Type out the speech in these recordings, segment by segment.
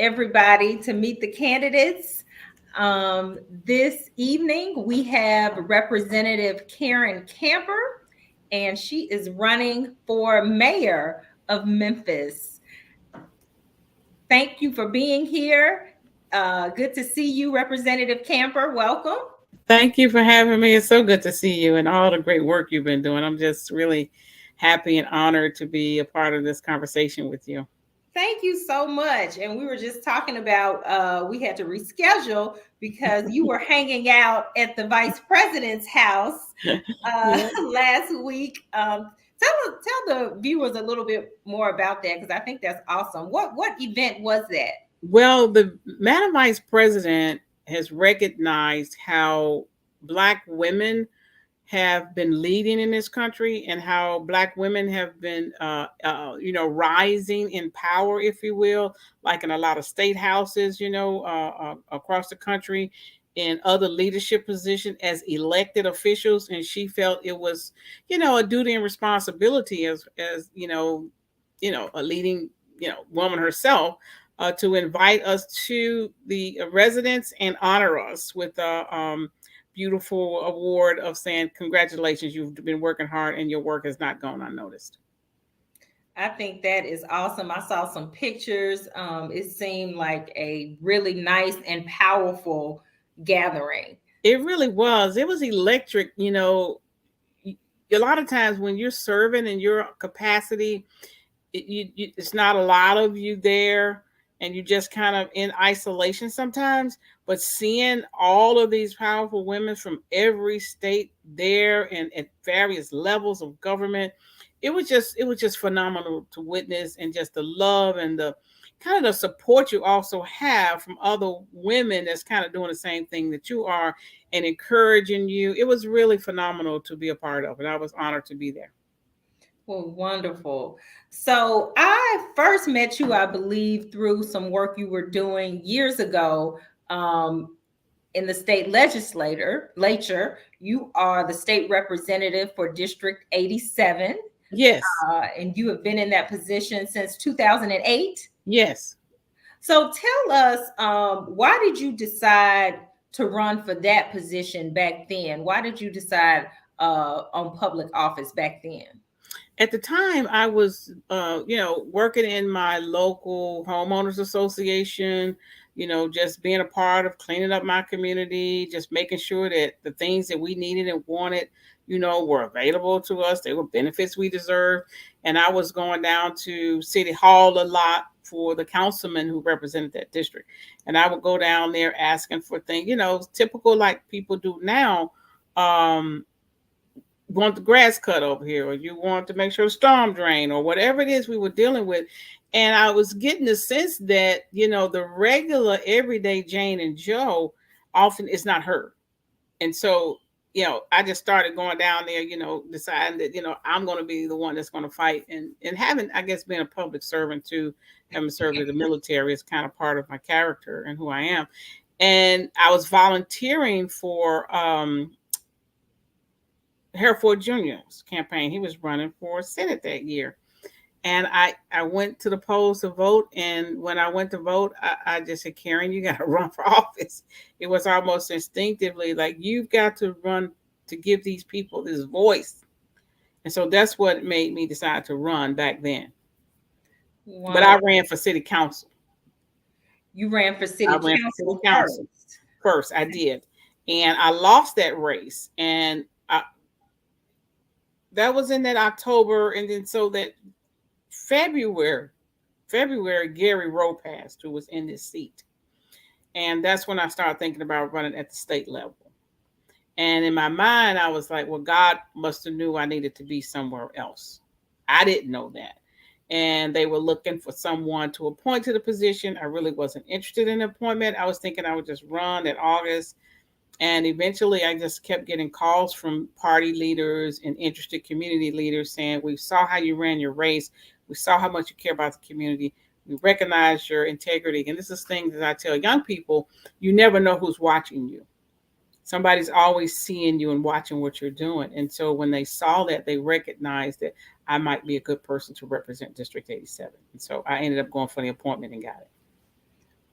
everybody to meet the candidates. This evening, we have Representative Karen Camper, and she is running for mayor of Memphis. Thank you for being here. Good to see you, Representative Camper. Welcome. Thank you for having me. It's so good to see you and all the great work you've been doing. I'm just really happy and honored to be a part of this conversation with you. Thank you so much. And we were just talking about we had to reschedule because you were hanging out at the vice president's house Yeah. last week. Tell the viewers a little bit more about that because I think that's awesome. What event was that? Well, the Madam Vice President has recognized how Black women have been leading in this country and how Black women have been, rising in power, if you will, like in a lot of state houses, across the country, in other leadership positions as elected officials. And she felt it was, a duty and responsibility as a leading, woman herself. To invite us to the residence and honor us with a beautiful award of saying, congratulations, you've been working hard and your work has not gone unnoticed. I think that is awesome. I saw some pictures. It seemed like a really nice and powerful gathering. It really was. It was electric. A lot of times when you're serving in your capacity, it's not a lot of you there and you just kind of in isolation sometimes, but seeing all of these powerful women from every state there and at various levels of government, it was just phenomenal to witness, and just the love and the kind of the support you also have from other women that's kind of doing the same thing that you are and encouraging you. It was really phenomenal to be a part of it. I was honored to be there. Well, wonderful. So I first met you, I believe, through some work you were doing years ago in the state legislature. You are the state representative for District 87, Yes. and you have been in that position since 2008. Yes. So tell us, why did you decide to run for that position back then? Why did you decide on public office back then? At the time, I was, working in my local homeowners association, just being a part of cleaning up my community, just making sure that the things that we needed and wanted, were available to us. They were benefits we deserved. And I was going down to City Hall a lot for the councilman who represented that district. And I would go down there asking for things, typical like people do now. Want the grass cut over here, or you want to make sure the storm drain, or whatever it is we were dealing with. And I was getting the sense that, the regular everyday Jane and Joe often is not heard. And so, I just started going down there, deciding that, I'm going to be the one that's going to fight, and having, I guess, being a public servant too, having served in the military is kind of part of my character and who I am. And I was volunteering for Hereford Jr.'s campaign. He was running for Senate that year. And I went to the polls to vote. And when I went to vote, I just said, Karen, you got to run for office. It was almost instinctively like, you've got to run to give these people this voice. And so that's what made me decide to run back then. But Wow. I ran for city council. You ran for I city ran for city council council first. first. I did. And I lost that race. And that was in that October. And then so that February, Gary Rowe passed, who was in this seat. And that's when I started thinking about running at the state level. And in my mind, I was like, well, God must have knew I needed to be somewhere else. I didn't know that. And they were looking for someone to appoint to the position. I really wasn't interested in the appointment. I was thinking I would just run in August. And eventually I just kept getting calls from party leaders and interested community leaders saying, we saw how you ran your race. We saw how much you care about the community. We recognize your integrity. And this is things that I tell young people, you never know who's watching you. Somebody's always seeing you and watching what you're doing. And so when they saw that, they recognized that I might be a good person to represent District 87. And so I ended up going for the appointment and got it.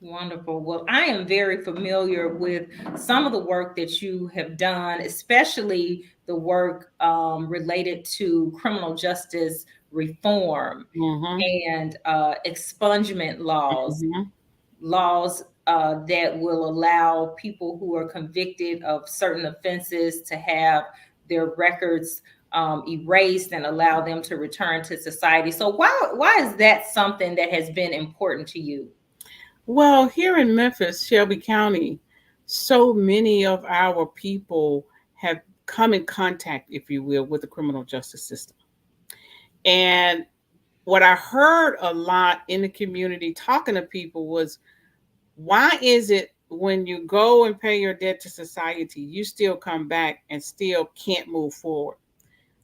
Wonderful. Well, I am very familiar with some of the work that you have done, especially the work related to criminal justice reform Mm-hmm. and expungement laws, Mm-hmm. that will allow people who are convicted of certain offenses to have their records erased and allow them to return to society. So why is that something that has been important to you? Well, here in Memphis, Shelby County, so many of our people have come in contact, if you will, with the criminal justice system. And what I heard a lot in the community talking to people was, why is it when you go and pay your debt to society, you still come back and still can't move forward?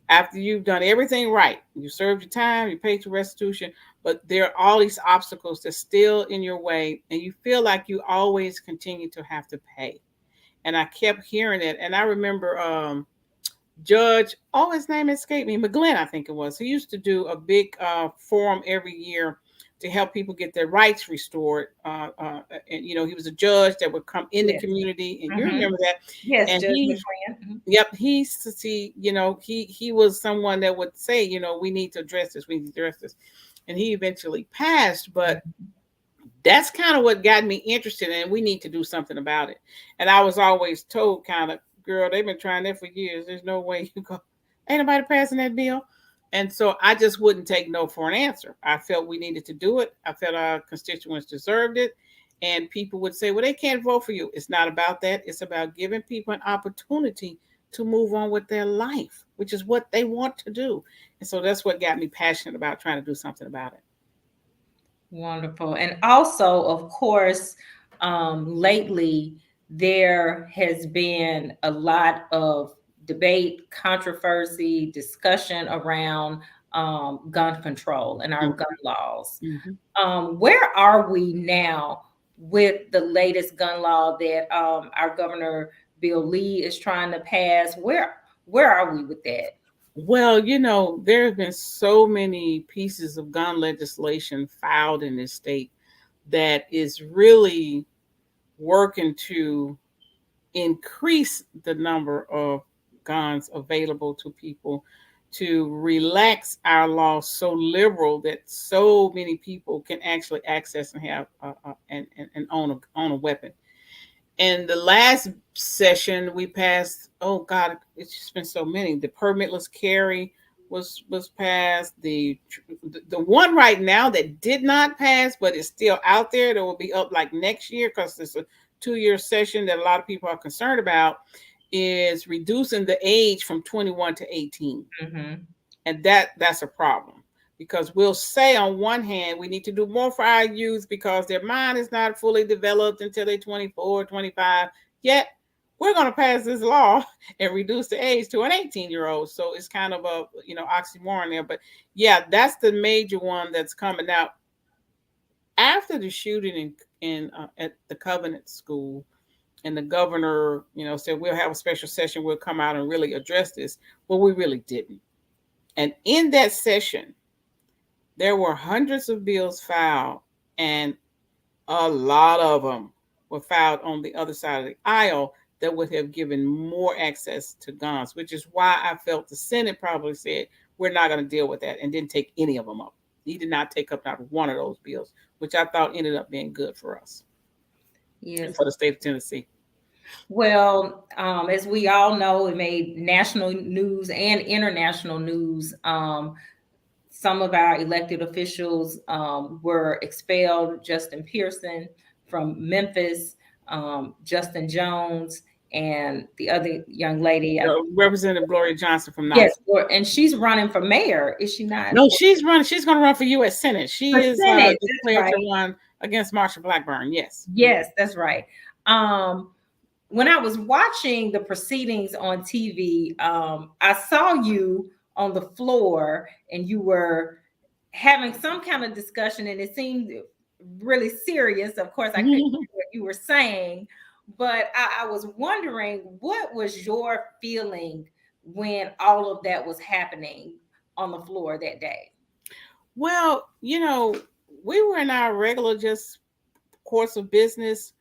After you've done everything right, you served your time, you paid your restitution, but there are all these obstacles that's still in your way, and you feel like you always continue to have to pay. And I kept hearing it, and I remember Judge, oh, his name escaped me, McGlynn, I think it was. He used to do a big forum every year to help people get their rights restored. And he was a judge that would come in the Yes. community, and you Mhm. remember that. Yes, And Judge he McGrant. Mhm. Yep, he was someone that would say, we need to address this, we need to address this. And he eventually passed, but that's kind of what got me interested in. We need to do something about it. And I was always told, kind of, girl, they've been trying that for years. There's no way you go, ain't nobody passing that bill. And so I just wouldn't take no for an answer. I felt we needed to do it. I felt our constituents deserved it. And people would say, well, they can't vote for you. It's not about that. It's about giving people an opportunity to move on with their life, which is what they want to do. And so that's what got me passionate about trying to do something about it. Wonderful. And also, of course, lately there has been a lot of debate, controversy, discussion around gun control and our gun laws. Mm-hmm. Where are we now with the latest gun law that our Governor Bill Lee is trying to pass? Where are we with that? Well, there have been so many pieces of gun legislation filed in this state that is really working to increase the number of guns available to people, to relax our laws so liberal that so many people can actually access and have and own a weapon. And the last session we passed, oh God, it's just been so many. The permitless carry was passed. The one right now that did not pass, but is still out there, that will be up like next year because it's a 2-year session that a lot of people are concerned about, is reducing the age from 21 to 18. Mhm. And that's a problem, because we'll say on one hand we need to do more for our youth because their mind is not fully developed until they're 24, 25. Yet we're going to pass this law and reduce the age to an 18-year-old. So it's kind of a oxymoron there. But yeah, that's the major one that's coming out after the shooting in at the Covenant School. And the governor, said we'll have a special session, we'll come out and really address this. Well, we really didn't. And in that session, there were hundreds of bills filed, and a lot of them were filed on the other side of the aisle that would have given more access to guns, which is why I felt the Senate probably said, we're not going to deal with that, and didn't take any of them up. He did not take up not one of those bills, which I thought ended up being good for us and Yes. for the state of Tennessee. Well, as we all know, it made national news and international news. Some of our elected officials were expelled. Justin Pearson from Memphis, Justin Jones, and the other young lady. Representative Gloria Johnson from Yes, Knoxville. and she's running for mayor, is she not? No, she's running. She's going to run for U.S. Senate. She For is Senate, that's declared right. to run against Marsha Blackburn. Yes. Yes, that's right. When I was watching the proceedings on TV, I saw you on the floor and you were having some kind of discussion, and it seemed really serious. Of course, I couldn't hear what you were saying, but I was wondering, what was your feeling when all of that was happening on the floor that day? Well, we were in our regular just course of business.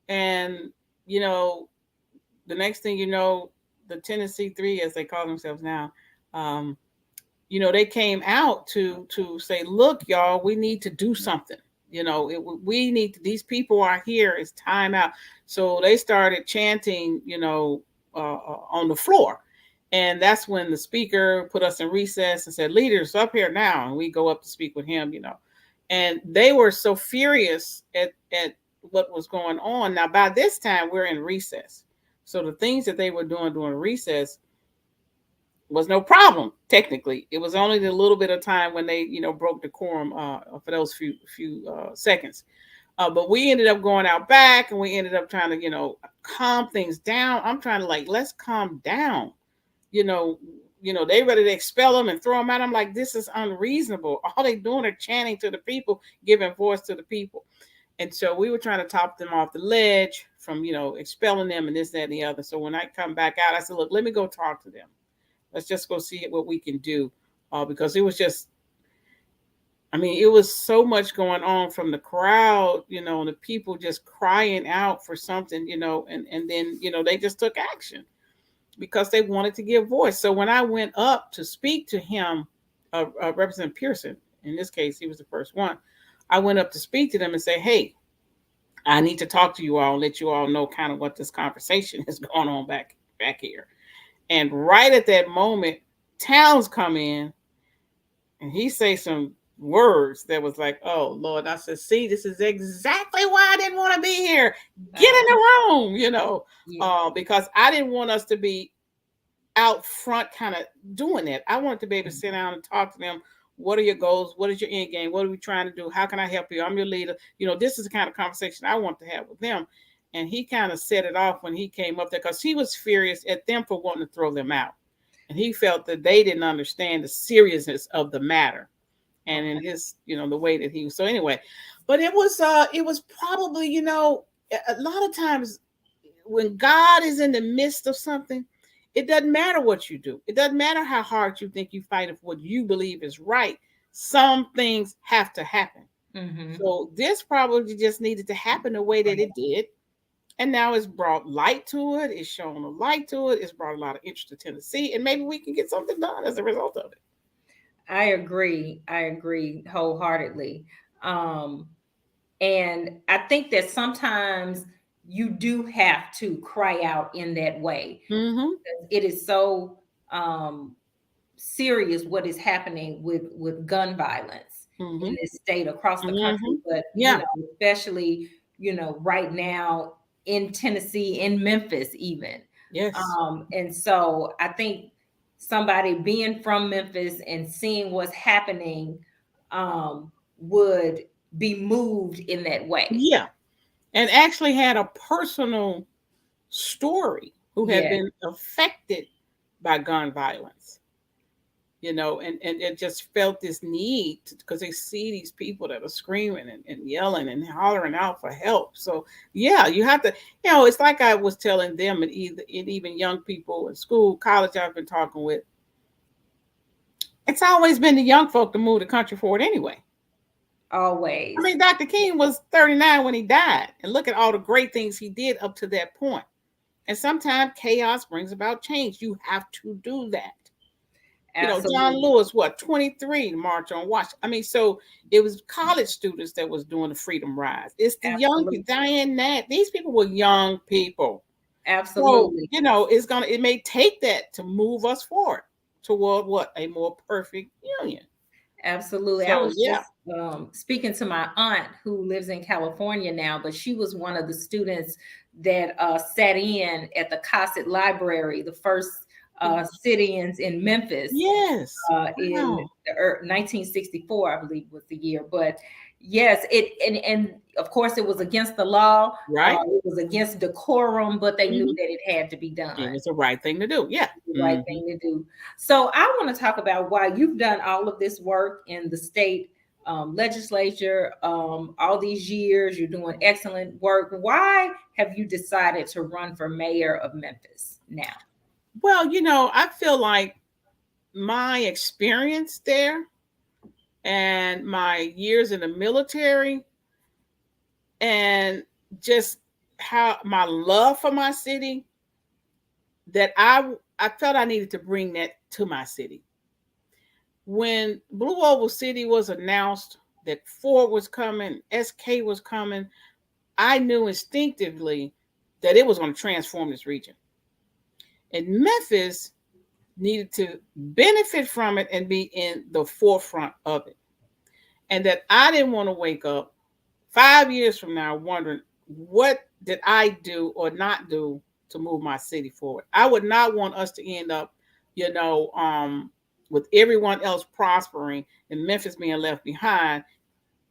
And, you know, the next thing you know, the Tennessee Three, as they call themselves now, um, you know, they came out to say, look, y'all, we need to do something. You know, we need to, these people are here. It's time out. So they started chanting, you know, on the floor. And that's when the speaker put us in recess and said, leaders up here now. And we go up to speak with him, you know. And they were so furious at what was going on. Now, by this time, we're in recess. So the things that they were doing during recess was no problem. Technically, it was only the little bit of time when they, you know, broke the quorum for those few seconds. But we ended up going out back, and we ended up trying to, you know, calm things down. I'm trying to like, let's calm down. You know, they ready to expel them and throw them out. I'm like, this is unreasonable. All they doing are chanting to the people, giving voice to the people. And so we were trying to top them off the ledge from, you know, expelling them and this, that, and the other. So when I come back out, I said, look, let me go talk to them. Let's just go see what we can do. Because it was just, I mean, it was so much going on from the crowd, you know, and the people just crying out for something, you know, and then, you know, they just took action because they wanted to give voice. So when I went up to speak to him, Representative Pearson, in this case, he was the first one. I went up to speak to them and say, hey, I need to talk to you all and let you all know kind of what this conversation is going on back here. And right at that moment, Towns come in and he say some words that was like, oh, Lord. I said, see, this is exactly why I didn't want to be here. Get in the room, you know, because I didn't want us to be out front kind of doing that. I wanted to be able to sit down and talk to them. What are your goals? What is your end game? What are we trying to do? How can I help you? I'm your leader. You know, this is the kind of conversation I want to have with them. And he kind of set it off when he came up there because he was furious at them for wanting to throw them out. And he felt that they didn't understand the seriousness of the matter. And in his, you know, the way that he was. So anyway, but it was probably, you know, a lot of times when God is in the midst of something, it doesn't matter what you do. It doesn't matter how hard you think you fight for what you believe is right. Some things have to happen. Mm-hmm. So this probably just needed to happen the way that it did. And now it's brought light to it. It's shown a light to it. It's brought a lot of interest to Tennessee. And maybe we can get something done as a result of it. I agree wholeheartedly. And I think that sometimes you do have to cry out in that way. Mm-hmm. It is so serious what is happening with gun violence mm-hmm. in this state across the mm-hmm. country, but you know, especially, you know, right now in Tennessee, in Memphis even. Yes. And so I think somebody being from Memphis and seeing what's happening would be moved in that way. Yeah. And actually had a personal story who had been affected by gun violence. You know, and it just felt this need because they see these people that are screaming and yelling and hollering out for help. So, yeah, you have to, you know, it's like I was telling them and even young people in school, college I've been talking with. It's always been the young folk to move the country forward anyway. Always. I mean, Dr. King was 39 when he died. And look at all the great things he did up to that point. And sometimes chaos brings about change. You have to do that. Absolutely. You know, John Lewis, 23 to March on Washington. I mean, so it was college students that was doing the Freedom Rise. It's the young people, Diane Nat. These people were young people. Absolutely. So, you know, it may take that to move us forward toward what? A more perfect union. Absolutely. So, I was just speaking to my aunt who lives in California now, but she was one of the students that sat in at the Cosset Library, the first sit-ins in Memphis. Yes. In 1964, I believe was the year. But yes, and of course it was against the law. Right. It was against decorum, but they knew that it had to be done. It was the right thing to do. Yeah. The right thing to do. So I want to talk about why you've done all of this work in the state legislature, all these years. You're doing excellent work. Why have you decided to run for mayor of Memphis now? Well, you know, I feel like my experience there and my years in the military and just how my love for my city, that I felt I needed to bring that to my city. When Blue Oval City was announced that Ford was coming, SK was coming, I knew instinctively that it was going to transform this region. And Memphis needed to benefit from it and be in the forefront of it. And that I didn't want to wake up 5 years from now wondering, what did I do or not do to move my city forward? I would not want us to end up, you know, with everyone else prospering and Memphis being left behind,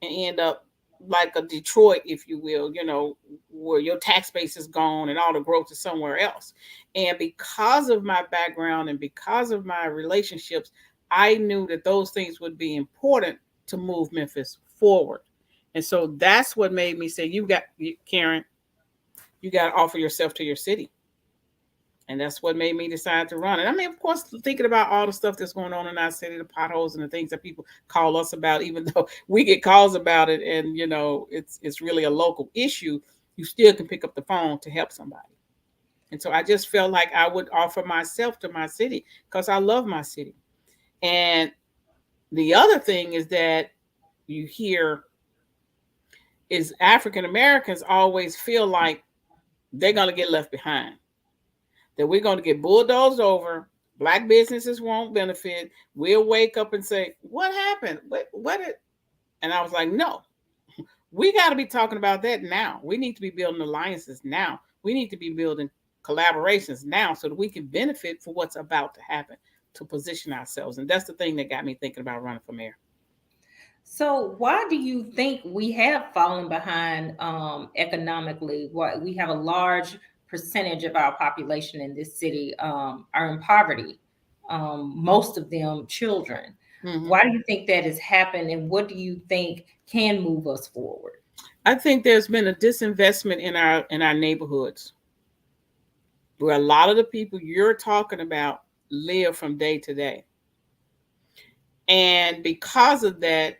and end up like a Detroit, if you will, you know, where your tax base is gone and all the growth is somewhere else. And because of my background and because of my relationships, I knew that those things would be important to move Memphis forward. And so that's what made me say, Karen, you got to offer yourself to your city. And that's what made me decide to run. And I mean, of course, thinking about all the stuff that's going on in our city, the potholes and the things that people call us about, even though we get calls about it and, you know, it's really a local issue, you still can pick up the phone to help somebody. And so I just felt like I would offer myself to my city because I love my city. And the other thing is that you hear is African Americans always feel like they're going to get left behind, that we're going to get bulldozed over. Black businesses won't benefit. We'll wake up and say, what happened? And I was like, no, we got to be talking about that now. We need to be building alliances now. We need to be building collaborations now so that we can benefit for what's about to happen, to position ourselves. And that's the thing that got me thinking about running for mayor. So why do you think we have fallen behind economically? Why we have a large percentage of our population in this city are in poverty, most of them children. Mm-hmm. Why do you think that has happened, and what do you think can move us forward? I think there's been a disinvestment in our neighborhoods, where a lot of the people you're talking about live from day to day. And because of that,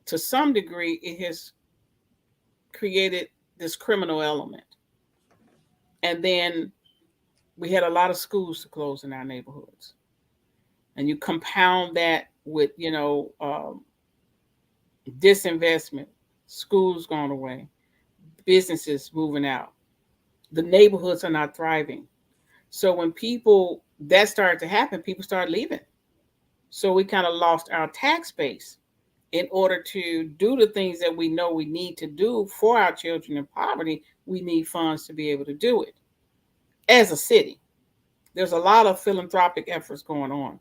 to some degree, it has created this criminal element. And then we had a lot of schools to close in our neighborhoods. And you compound that with, you know, disinvestment, schools going away, businesses moving out. The neighborhoods are not thriving. So when that started to happen, people started leaving. So we kind of lost our tax base. In order to do the things that we know we need to do for our children in poverty, we need funds to be able to do it. As a city, there's a lot of philanthropic efforts going on.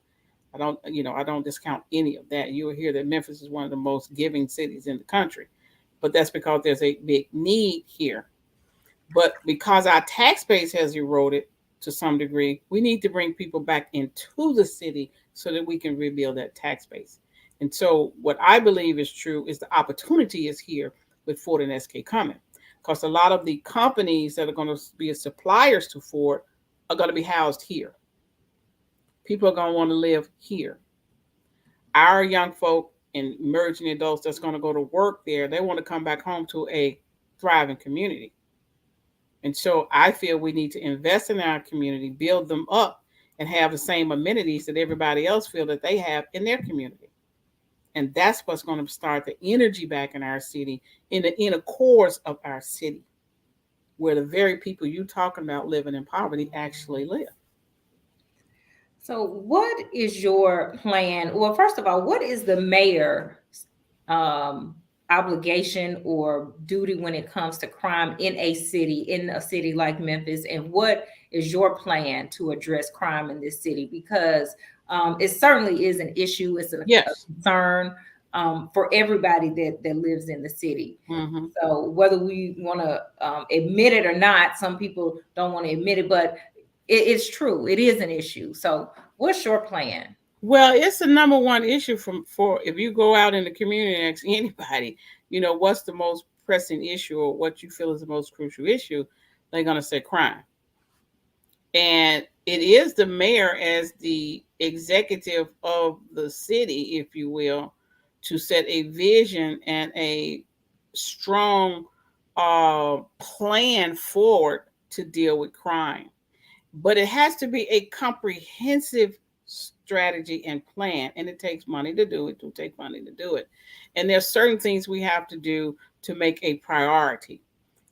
I don't discount any of that. You will hear that Memphis is one of the most giving cities in the country, but that's because there's a big need here. But because our tax base has eroded to some degree, we need to bring people back into the city so that we can rebuild that tax base. And so what I believe is true is the opportunity is here with Ford and SK coming, because a lot of the companies that are going to be suppliers to Ford are going to be housed here. People are going to want to live here. Our young folk and emerging adults that's going to go to work there, they want to come back home to a thriving community. And so I feel we need to invest in our community, build them up, and have the same amenities that everybody else feel that they have in their community. And that's what's going to start the energy back in our city, in the inner cores of our city, where the very people you talking about living in poverty actually live. So what is your plan? Well, first of all, what is the mayor's obligation or duty when it comes to crime in a city like Memphis? And what is your plan to address crime in this city? Because it certainly is an issue. It's a concern for everybody that lives in the city. Mm-hmm. So whether we want to admit it or not, some people don't want to admit it, but it's true. It is an issue. So what's your plan? Well, it's the number one issue for if you go out in the community and ask anybody, you know, what's the most pressing issue or what you feel is the most crucial issue, they're going to say crime. And it is the mayor as the executive of the city, if you will, to set a vision and a strong plan forward to deal with crime. But it has to be a comprehensive strategy and plan, and it takes money to do it. It will take money to do it. And there's certain things we have to do to make a priority.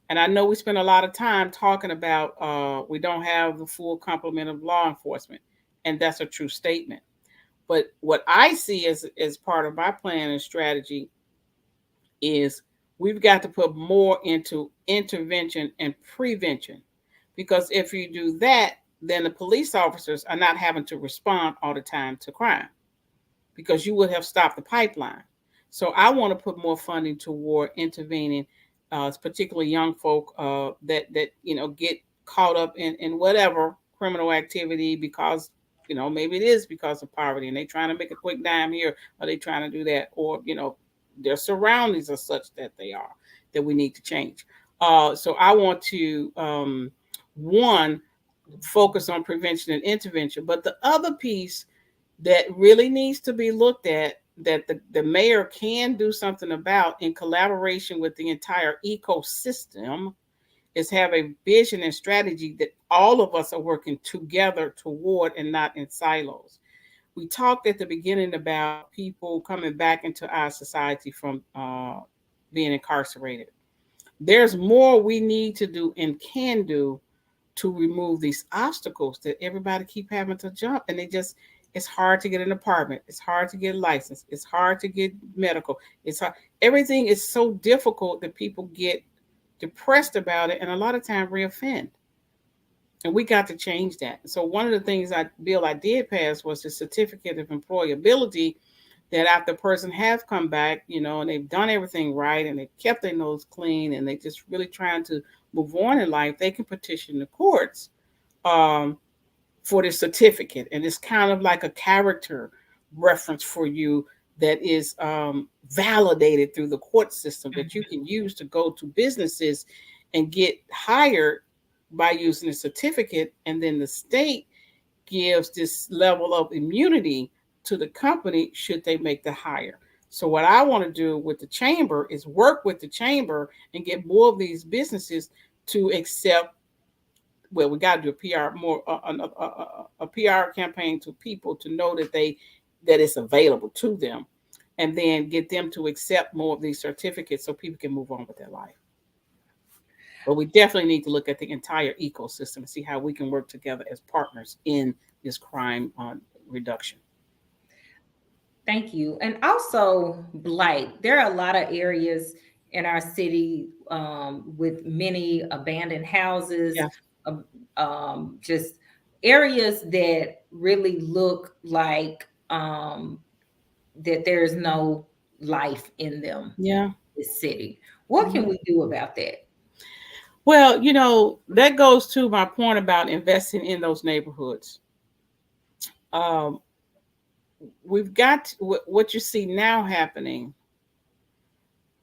And I know we spend a lot of time talking about we don't have the full complement of law enforcement, and that's a true statement. But what I see as part of my plan and strategy is we've got to put more into intervention and prevention. Because if you do that, then the police officers are not having to respond all the time to crime because you would have stopped the pipeline. So I want to put more funding toward intervening, particularly young folk that get caught up in whatever criminal activity because maybe it is because of poverty and they trying to make a quick dime here or they trying to do that or their surroundings are such that we need to change. So I want to one focus on prevention and intervention, but the other piece that really needs to be looked at that the mayor can do something about in collaboration with the entire ecosystem is have a vision and strategy that all of us are working together toward and not in silos. We talked at the beginning about people coming back into our society from being incarcerated. There's more we need to do and can do to remove these obstacles that everybody keep having to jump, and it's hard to get an apartment, it's hard to get a license, it's hard to get medical, it's hard. Everything is so difficult that people get depressed about it and a lot of time reoffend, and we got to change that. So one of the things I did pass was the certificate of employability, that after a person have come back, and they've done everything right and they've kept their nose clean and they just really trying to move on in life, they can petition the courts for the certificate. And it's kind of like a character reference for you that is validated through the court system that you can use to go to businesses and get hired by using a certificate. And then the state gives this level of immunity to the company should they make the hire. So what I want to do with the chamber is work with the chamber and get more of these businesses to accept. Well, we got to do a PR more a PR campaign to people to know that it's available to them, and then get them to accept more of these certificates so people can move on with their life. But we definitely need to look at the entire ecosystem and see how we can work together as partners in this crime reduction. Thank you. And also blight. There are a lot of areas in our city with many abandoned houses, Yeah. Just areas that really look like that there's no life in them. Yeah. This city. What can we do about that? Well, that goes to my point about investing in those neighborhoods. We've got what you see now happening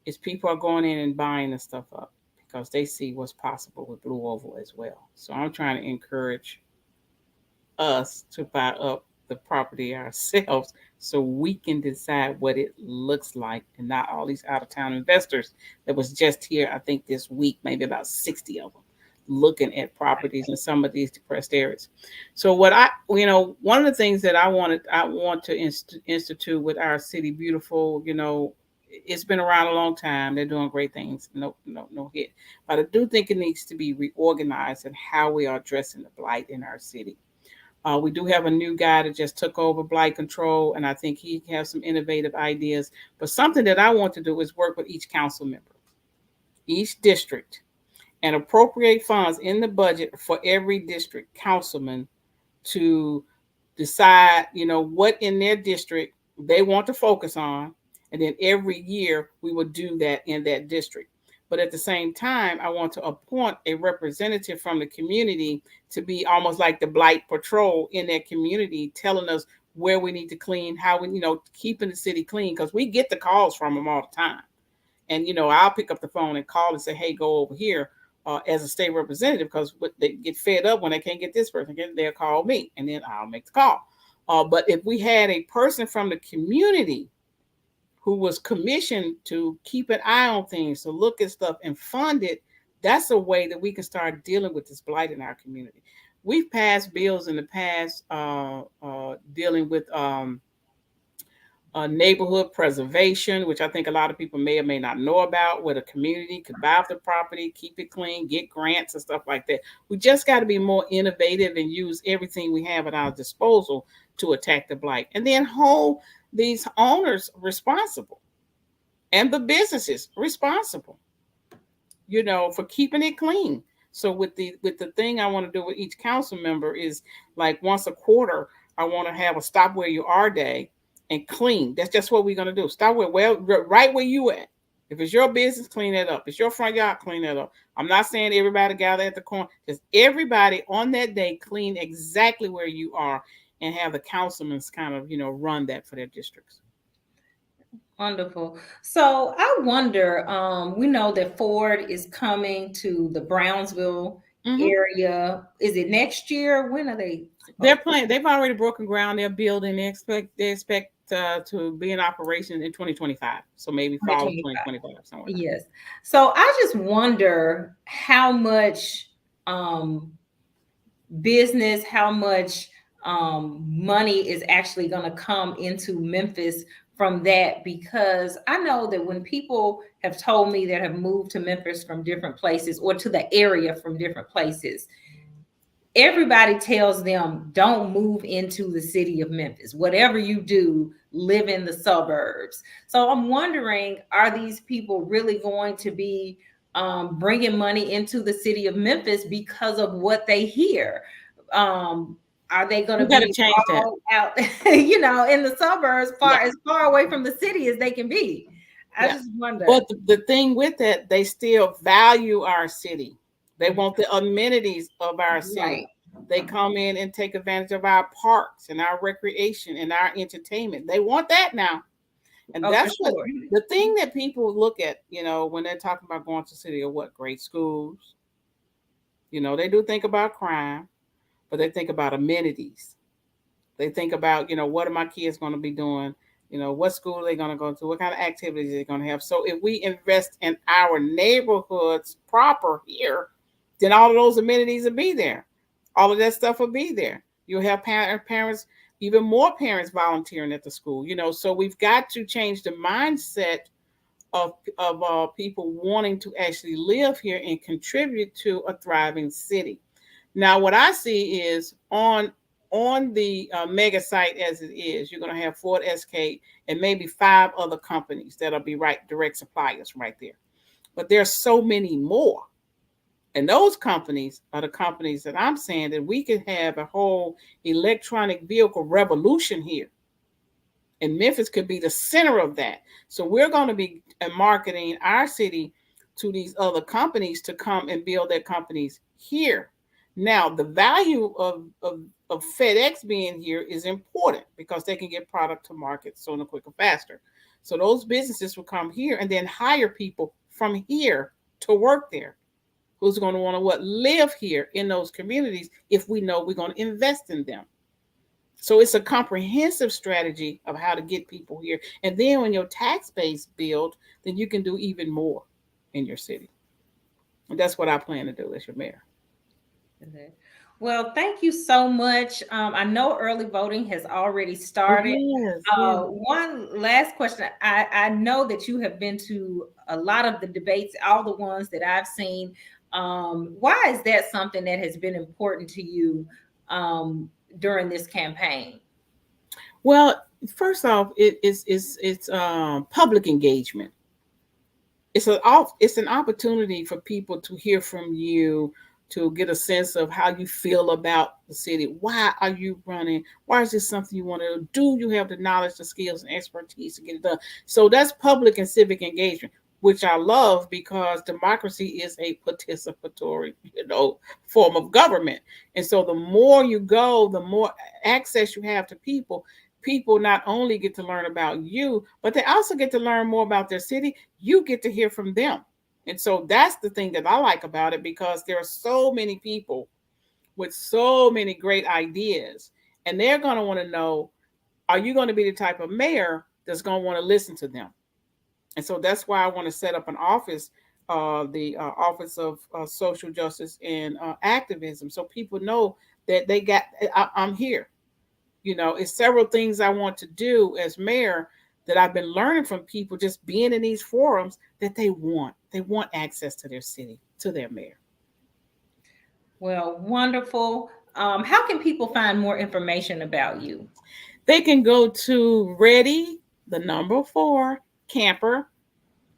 is people are going in and buying the stuff up because they see what's possible with Blue Oval as well. So I'm trying to encourage us to buy up the property ourselves so we can decide what it looks like and not all these out-of-town investors that was just here, I think this week, maybe about 60 of them looking at properties in some of these depressed areas. So what one of the things that I want to institute with our City Beautiful, it's been around a long time. They're doing great things. No hit. But I do think it needs to be reorganized in how we are addressing the blight in our city. We do have a new guy that just took over blight control, and I think he has some innovative ideas. But something that I want to do is work with each council member, each district, and appropriate funds in the budget for every district councilman to decide, what in their district they want to focus on. And then every year we will do that in that district. But at the same time, I want to appoint a representative from the community to be almost like the blight patrol in that community, telling us where we need to clean, how we, keeping the city clean, because we get the calls from them all the time. And, I'll pick up the phone and call and say, hey, go over here as a state representative, because they get fed up when they can't get this person. They'll call me and then I'll make the call. But if we had a person from the community who was commissioned to keep an eye on things, to look at stuff and fund it, that's a way that we can start dealing with this blight in our community. We've passed bills in the past dealing with neighborhood preservation, which I think a lot of people may or may not know about, where the community could buy up the property, keep it clean, get grants and stuff like that. We just got to be more innovative and use everything we have at our disposal to attack the blight, and then hold these owners responsible and the businesses responsible, for keeping it clean. So with the thing I want to do with each council member is, like, once a quarter, I want to have a stop where you are day and clean. That's just what we're going to do. Start right where you at. If it's your business, clean that up. If it's your front yard, clean that up. I'm not saying everybody gather at the corner. Just everybody on that day clean exactly where you are, and have the councilmen kind of, run that for their districts. Wonderful. So I wonder, we know that Ford is coming to the Brownsville area. Is it next year? When are they? They're planning. They've already broken ground. They're building. They expect to be in operation in 2025. So maybe fall of 2025 somewhere. Yes. So I just wonder how much business, how much money is actually going to come into Memphis from that, because I know that when people have told me that have moved to Memphis from different places, or to the area from different places, everybody tells them, don't move into the city of Memphis. Whatever you do, live in the suburbs. So I'm wondering, are these people really going to be bringing money into the city of Memphis because of what they hear? Are they going to be all out, in the suburbs, as far away from the city as they can be? I just wonder. But the thing with that, they still value our city. They want the amenities of our city. Right. They come in and take advantage of our parks and our recreation and our entertainment. They want that now. And that's what the thing that people look at, when they're talking about going to the city, or what great schools. They do think about crime, but they think about amenities. They think about, what are my kids going to be doing? What school are they going to go to? What kind of activities are they going to have? So if we invest in our neighborhoods proper here, then all of those amenities will be there. All of that stuff will be there. You'll have parents, even more parents volunteering at the school. So we've got to change the mindset of people wanting to actually live here and contribute to a thriving city. Now, what I see is on the mega site as it is, you're going to have Ford, SK, and maybe 5 other companies that'll be direct suppliers right there. But there's so many more. And those companies are the companies that I'm saying that we could have a whole electronic vehicle revolution here. And Memphis could be the center of that. So we're going to be marketing our city to these other companies to come and build their companies here. Now, the value of FedEx being here is important because they can get product to market sooner, quicker, faster. So those businesses will come here and then hire people from here to work there, who's going to want to live here in those communities if we know we're going to invest in them. So it's a comprehensive strategy of how to get people here. And then when your tax base builds, then you can do even more in your city. And that's what I plan to do as your mayor. Okay. Well, thank you so much. I know early voting has already started. Yes. One last question. I know that you have been to a lot of the debates, all the ones that I've seen. Why is that something that has been important to you during this campaign? Well, first off, it's public engagement. It's an opportunity for people to hear from you, to get a sense of how you feel about the city. Why are you running? Why is this something you want to do? Do you have the knowledge, the skills, and expertise to get it done? So that's public and civic engagement, which I love because democracy is a participatory, form of government. And so the more you go, the more access you have to people. People not only get to learn about you, but they also get to learn more about their city. You get to hear from them. And so that's the thing that I like about it, because there are so many people with so many great ideas, and they're going to want to know, are you going to be the type of mayor that's going to want to listen to them? And so that's why I want to set up an office, the Office of Social Justice and Activism, so people know that I'm here. It's several things I want to do as mayor that I've been learning from people just being in these forums that they want. They want access to their city, to their mayor. Well, wonderful. How can people find more information about you? They can go to Ready, the number 4 Camper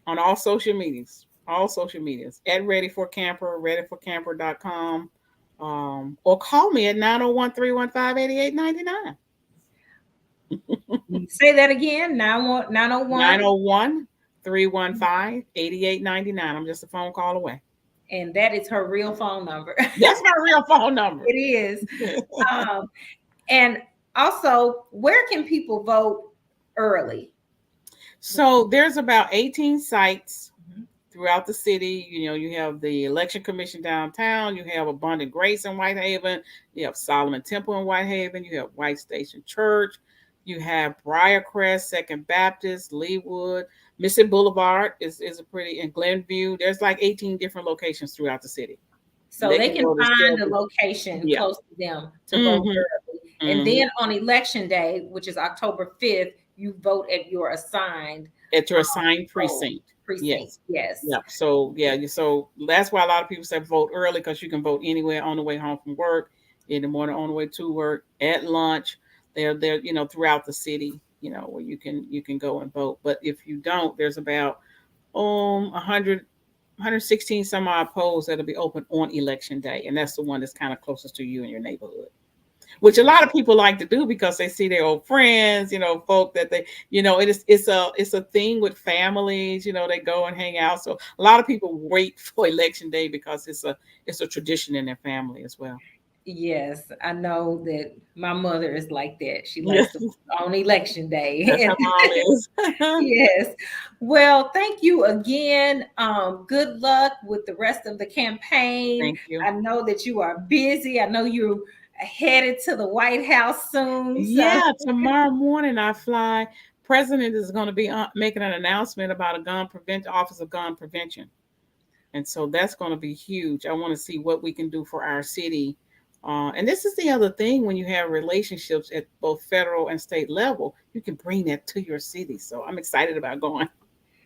on all social medias. At Ready for Camper, readyforcamper.com, or call me at 901-315-8899. Say that again. 901 315-8899. I'm just a phone call away. And that is her real phone number. That's my real phone number. It is. And also, where can people vote early? So there's about 18 sites throughout the city. You have the Election Commission downtown. You have Abundant Grace in Whitehaven. You have Solomon Temple in Whitehaven. You have White Station Church. You have Briarcrest, Second Baptist, Leewood. Mississippi Boulevard is a pretty, in Glenview. There's like 18 different locations throughout the city. So they can find a location close to them to vote early. And then on election day, which is October 5th, you vote at your assigned precinct. Yes. Yeah. So that's why a lot of people say vote early, because you can vote anywhere on the way home from work, in the morning on the way to work, at lunch. They're throughout the city, where you can go and vote. But if you don't, there's about 116 some odd polls that'll be open on election day, and that's the one that's kind of closest to you in your neighborhood, which a lot of people like to do because they see their old friends, folk that they, it's a thing with families, they go and hang out. So a lot of people wait for election day because it's a tradition in their family as well. Yes, I know that my mother is like that. She likes to on election day. That's how mom is. Yes. Well, thank you again. Good luck with the rest of the campaign. Thank you. I know that you are busy. I know you're headed to the White House soon. So. Yeah, tomorrow morning I fly. President is going to be making an announcement about Office of Gun Prevention. And so that's going to be huge. I want to see what we can do for our city. And this is the other thing, when you have relationships at both federal and state level, you can bring that to your city. So I'm excited about going.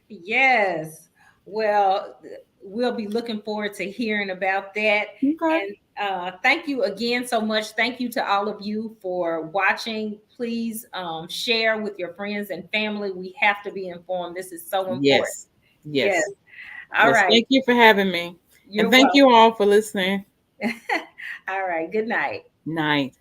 Yes. Well, we'll be looking forward to hearing about that. Okay. And thank you again so much. Thank you to all of you for watching. Please share with your friends and family. We have to be informed. This is so important. Yes. All right. Thank you for having me. You're and thank welcome. you all for listening. All right. Good night. Night.